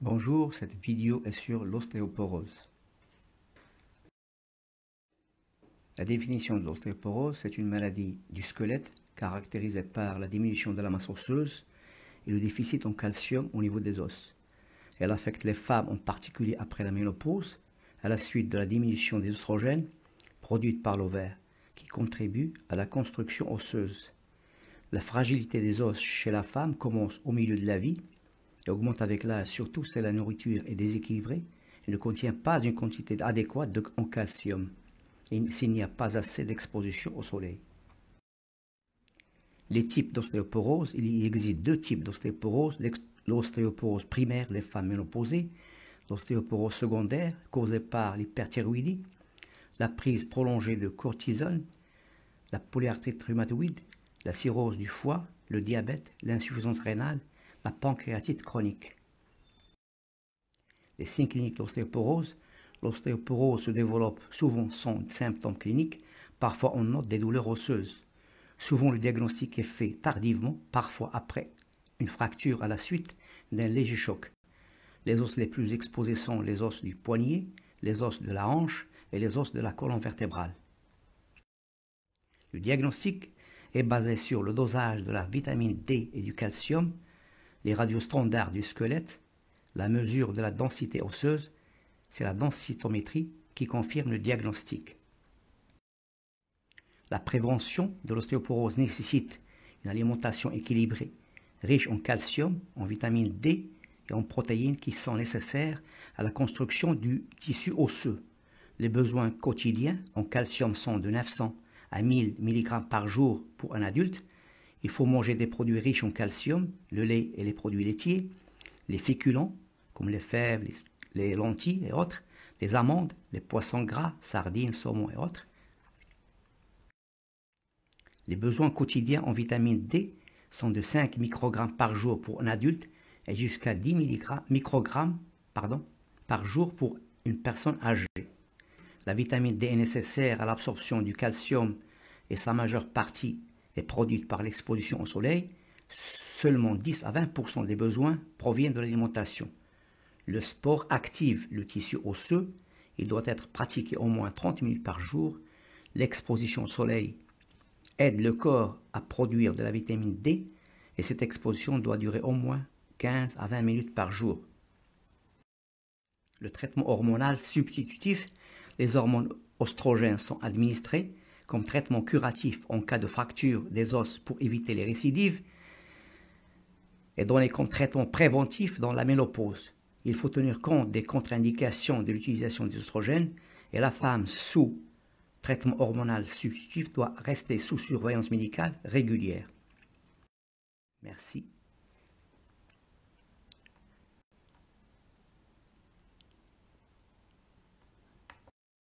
Bonjour, cette vidéo est sur l'ostéoporose. La définition de l'ostéoporose, c'est une maladie du squelette caractérisée par la diminution de la masse osseuse et le déficit en calcium au niveau des os. Elle affecte les femmes en particulier après la ménopause, à la suite de la diminution des oestrogènes produites par l'ovaire, qui contribue à la construction osseuse. La fragilité des os chez la femme commence au milieu de la vie et augmente avec l'âge, surtout si la nourriture est déséquilibrée et ne contient pas une quantité adéquate en calcium et s'il n'y a pas assez d'exposition au soleil. Les types d'ostéoporose, il existe deux types d'ostéoporose, l'ostéoporose primaire des femmes ménopausées, l'ostéoporose secondaire causée par l'hyperthyroïdie, la prise prolongée de cortisone, la polyarthrite rhumatoïde, la cirrhose du foie, le diabète, l'insuffisance rénale, la pancréatite chronique. Les signes cliniques de l'ostéoporose. L'ostéoporose se développe souvent sans symptômes cliniques, parfois on note des douleurs osseuses. Souvent le diagnostic est fait tardivement, parfois après une fracture à la suite d'un léger choc. Les os les plus exposés sont les os du poignet, les os de la hanche et les os de la colonne vertébrale. Le diagnostic est basé sur le dosage de la vitamine D et du calcium, les radios standards du squelette, la mesure de la densité osseuse, c'est la densitométrie qui confirme le diagnostic. La prévention de l'ostéoporose nécessite une alimentation équilibrée, riche en calcium, en vitamine D et en protéines qui sont nécessaires à la construction du tissu osseux. Les besoins quotidiens en calcium sont de 900 à 1000 mg par jour pour un adulte. Il faut manger des produits riches en calcium, le lait et les produits laitiers, les féculents comme les fèves, les lentilles et autres, les amandes, les poissons gras, sardines, saumon et autres. Les besoins quotidiens en vitamine D sont de 5 microgrammes par jour pour un adulte et jusqu'à 10 microgrammes par jour pour une personne âgée. La vitamine D est nécessaire à l'absorption du calcium et sa majeure partie est produite par l'exposition au soleil. Seulement 10 à 20% des besoins proviennent de l'alimentation. Le sport active le tissu osseux. Il doit être pratiqué au moins 30 minutes par jour. L'exposition au soleil aide le corps à produire de la vitamine D et cette exposition doit durer au moins 15 à 20 minutes par jour. Le traitement hormonal substitutif, les hormones oestrogènes sont administrées comme traitement curatif en cas de fracture des os pour éviter les récidives et donné comme traitement préventif dans la ménopause. Il faut tenir compte des contre-indications de l'utilisation des oestrogènes et la femme sous traitement hormonal substitutif doit rester sous surveillance médicale régulière. Merci.